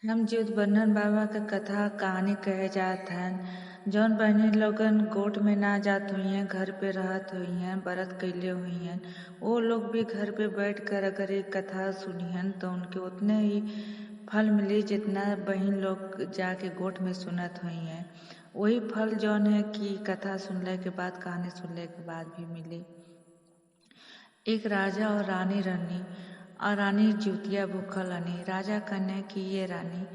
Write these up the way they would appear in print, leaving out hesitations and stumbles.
हम जीव बन्धन बाबा के कथा कहानी कहे जात हन। जौन बहनी लोगन गोट में ना जात हुई हैं, घर पे रहत हुई हैं, व्रत कैले हुई हैं, वो लोग भी घर पे बैठ कर अगर ये कथा सुनिहन तो उनके उतने ही फल मिली जितना बहन लोग जाके गोट में सुनत हुई हैं। वही फल जौन है कि कथा सुनने के बाद, कहानी सुनने के बाद भी मिली। एक राजा और रानी रहनी और रानी ज्योतिया भूखल हनी। राजा कहने कि ये रानी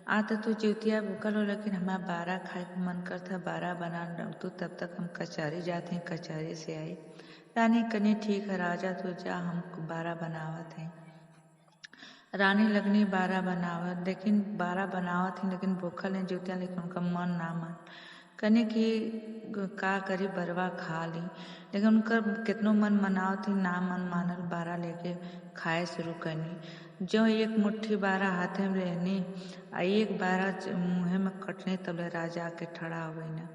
आता तो ज्योतिया भूखल हो, लेकिन हमारा बारह खाए का मन करता, बारह बना तू, तब तक हम कचहरी जाते हैं, कचहरी से आई। रानी कहनी ठीक है राजा तो जा, हम बारह बनावत हैं। रानी लगनी बारह बनावत, लेकिन बारह बनावत ही लेकिन भूखल है ज्योतिया, लेकिन उनका मन ना मन कहने की का करी बरवा खा ली, लेकिन उनका कितनो मन मनाव थी ना मन मानल, बारह लेके खाए शुरू करनी। जो एक मुट्ठी बारह हाथे में रहनी आ एक बारह मुँहे में कटने, तब राजा के ठड़ा हो गई ना।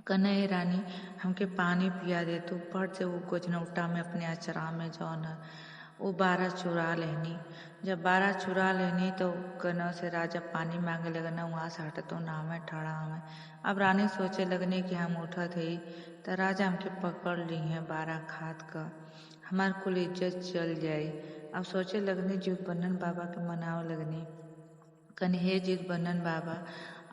कहने हे रानी हमके पानी पिया दे तू। फट से वो गोजनौटा में अपने अचरा में जौन है वो बारह चुरा लेनी। जब बारह चुरा लेनी तो कनौ से राजा पानी मांगे लगना, वहाँ से हटतो ना हमें ठड़ा हमें। अब रानी सोचे लगनी कि हम उठत ही तो राजा हमके पकड़ ली हैं बारह खात का, हमार कुल इज्जत चल जाई। अब सोचे लगनी जीव बन्धन बाबा के मनाव लगनी। कन हे जीव बन्धन बाबा,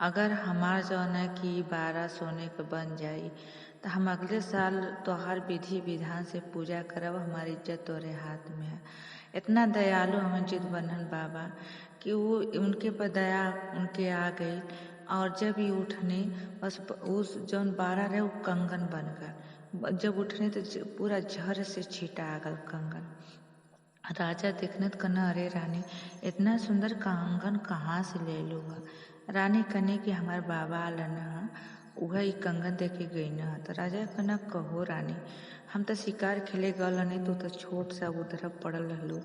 अगर हमार जौन है कि बारह सोने के बन जाई तो हम अगले साल तोहार विधि विधान से पूजा करब, हमारी इज्जत तोरे हाथ में है। इतना दयालु हमें जीव बन्धन बाबा कि वो उनके पर दया उनके आ गई। और जब ये उठने बस उस जौन बारह रहे वो कंगन बन गए। जब उठने तो पूरा झर से छीटा आ गल कंगन। राजा देखने तो कहना अरे रानी इतना सुंदर कंगन कहाँ से ले लो हुआ। रानी कहने कि हमारे बाबा आलन वह ही कंगन देके गई न। तो राजा कहना कहो रानी हम तो शिकार खेले गल नहीं, तो छोट सा उधर पड़ल रहलू,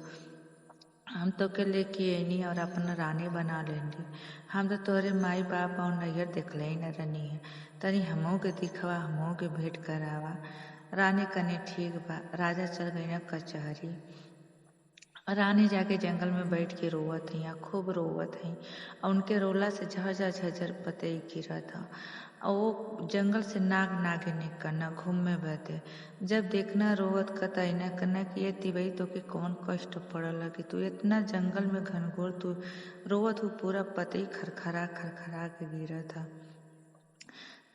हम तो के लेके अनी और अपन रानी बना लेंगे। हम तो तोरे माई बाप और नैयर देखले ही न रनी है, तनी हमों के दिखवा, हमों के भेंट करावा। रानी कने ठीक बा। राजा चल गई न कचहरी। रानी जाके जंगल में बैठ के रोवत ही, खूब रोवत ही, और उनके रोला से झरझर झरझर पतई गिरत था। और वो जंगल से नाग नागिन निकलना घूम में बहते। जब देखना रोवत कतई न करना कि ये तिवई तो के कौन कष्ट पड़ल लगी, तू इतना जंगल में घनघोर तू रोवत हो, पूरा पतई खरखरा खरखरा के गिरा था।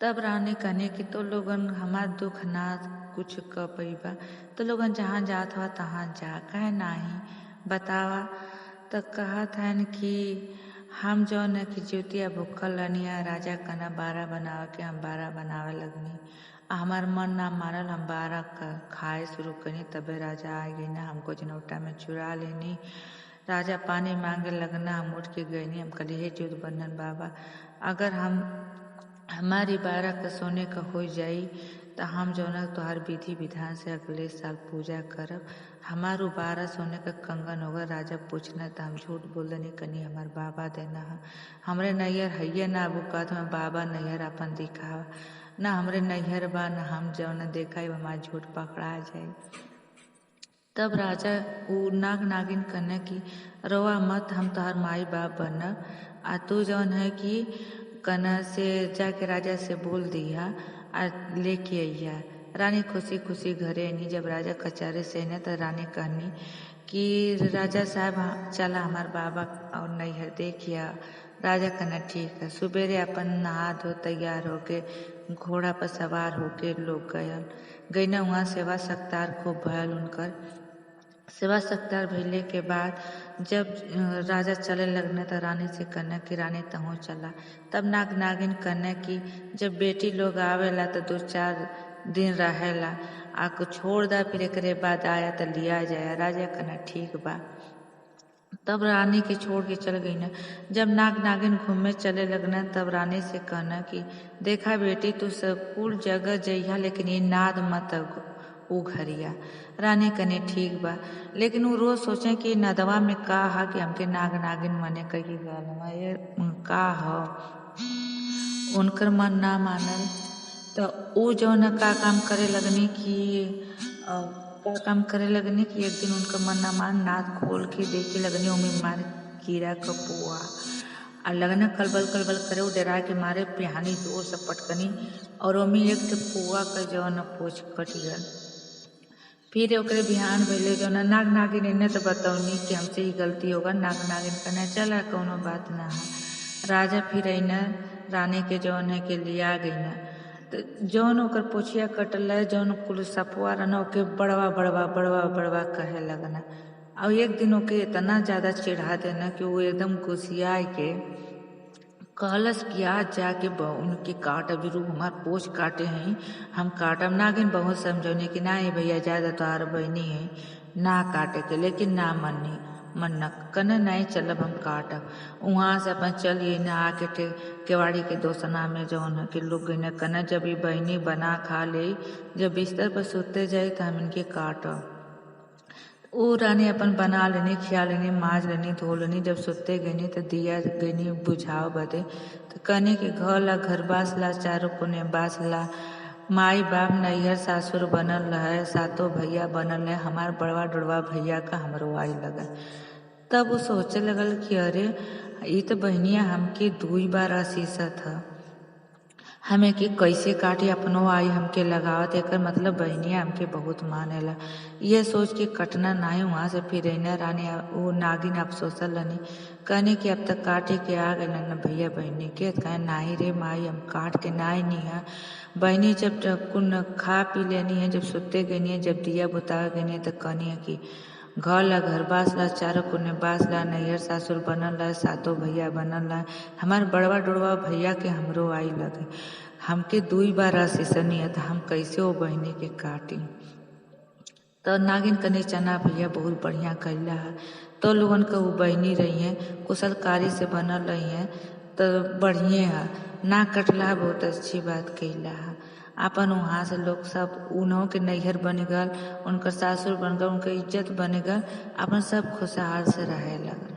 तब रानी कहने कि तो लोगन हमार दुख ना कुछ क पैबा, तो लोगन जहाँ जात हुआ तहाँ जा, कहे नाही बतावा। तो कहत हन कि हम जौन है कि ज्योतिया भूखल रनिया, राजा कहना बारह बनावे के, हम बारह बनावे लगनी। हमार मन ना मानल, हम बारह खाए शुरू करनी, तबे राजा आ गई ना, हमको जनौटा में चुरा लेनी। राजा पानी मांगे लगना, हम उठ के गईनी। हम कहली हे ज्योत बंधन बाबा, अगर हमारी बारह का सोने का हो जाई तो हम जौन तोहार विधि विधान से अगले साल पूजा करब, हमारू बारह सोने का कंगन होगा। राजा पूछना तो हम झूठ बोल देनी कनी हमार बाबा देना है, हमरे नैयर हैये ना बुकात में बाबा नैयर अपन दिखावा ना, हमरे नैयर बा ना हम जौन देखा हमार झूठ पकड़ा जाए। तब राजा वो नाग नागिन कहने की रोवा मत, हम तोहार माई बाप बनब, आ तू जौन है कि कना से जाके राजा से बोल दिया और लेके अइया। रानी खुशी खुशी घरे आनी। जब राजा कचहरे से आने तो रानी कहनी कि राजा साहब चला हमार बाबा और नैहर देखिया। राजा कहना ठीक है। सुबेरे अपन नहा धो तैयार होके घोड़ा पर सवार होके लोग गए ना, वहाँ सेवा सत्कार खूब भयल उनकर। सेवा सत्कार भइले के बाद जब राजा चले लगने तो रानी से कहना कि रानी तहु चला। तब नाग नागिन कहना कि जब बेटी लोग आवेला तो 2-4 दिन रहेला, आको छोड़ दा, फिर एकरे बाद आया तो लिया जाया। राजा कहना ठीक बा। तब रानी के छोड़ के चल गई ना। जब नाग नागिन घूमने चले लगना तब रानी से कहना कि देखा बेटी तू सब कुल जगह जइहा, लेकिन ये नाद मत उ घरिया। रानी कने ठीक बा, लेकिन वो रोज सोचे कि नदवा में का हा कि हमके नाग नागिन मने कही गलवा ये का ह। उनकर मन ना मानल तो वो जौन का काम करे लगनी कि का काम करे लगनी कि एक दिन उनका मन ना मान, नाद खोल के देखे लगनी, ओमे मार कीड़ा का पोआ। और लगना कलबल कलबल करे, वो डरा के मारे पिहानी जोर से पटकनी और ओमी एक ठे पुआ का जौन पोछ कट गल। फिर ओकरे बिहान भइले जौन नाग नागिन इन्हें तो बतौनी कि हमसे ही गलती होगा। नाग नागिन कहना चला कौनो बात ना है। राजा फिर अइना रानी के जौन है के लिया गईना, तो जौन ओकर पोछिया कटल है जौन कुल सपवा रहना ओके बड़वा बड़वा बड़वा बड़वा कहे लगना। और एक दिन ओके इतना ज्यादा चिढ़ा देना कि वो एकदम गुस्सिया के कहलस कि आज जाके उनके काट, अभी रू हमार पोछ काटे हैं हम काटम। नागिन बहुत समझौने कि ना ये भैया ज्यादा तो आर बहनी है ना काटे के, लेकिन ना मन्ना कने नहीं चलब हम काटब। वहाँ से अपन चलिए ना आके केवाड़ी के दोसना में जौन है कि लोग गई कने जब ये बहनी बना खा ले, जब बिस्तर पर सोते जाए तो हम इनके काटब। वो रानी अपन बना लेनी, खिया लेनी, माज लेनी, धो लेनी। जब सुते गईनी तो दिया गईनी बुझाव बदे, तो कहनी कि घर ला घर बास ला, चारों कोने बास ला, माई बाप नैहर सासुर बनल रहे, सातों भैया बनल है, हमार बड़वा डुड़वा भैया का हमरो आई लगा। तब वो सोचे लगल कि अरे ये तो बहनिया हमके 2 बार आशीषत है, हमें कि कैसे काटी अपनो आई हमके लगावत, एकर मतलब बहनिया हमके बहुत मानेला। ये सोच के कटना नहीं वहाँ से फिर रानी वो नागिन अफसोसल लनी, कहने कि अब तक काटे के आ गए न भैया बहनी के, कहे नाही रे माई हम काट के नाई नहीं है। बहनी जब कुन खा पी लेनी है, जब सुते गई है, जब दिया बुता गई है, तो कहनी है कि घर ला घर बास ला, चारों कोने बास ला, नैहर सासुर बनल ला, सातों भैया बनल ला, हमार बड़वा डुड़वा भैया के हमरो आई लगे। हमके 2 बार आशीषनी है तो हम कैसे वो बहनी के काटी। तो नागिन कने चना भैया बहुत बढ़िया कैला है, तो लोगन का वो बहनी रही है कुशलकारी से बनल रही है तो बढ़िया है, ना कटला बहुत अच्छी बात कैला है। अपन वहाँ से लोग सब उन्हों के नैहर बन गल, उनकर सासुर बन गल, उनका इज्जत बन गल, अपन सब खुशहाल से रहे लगल।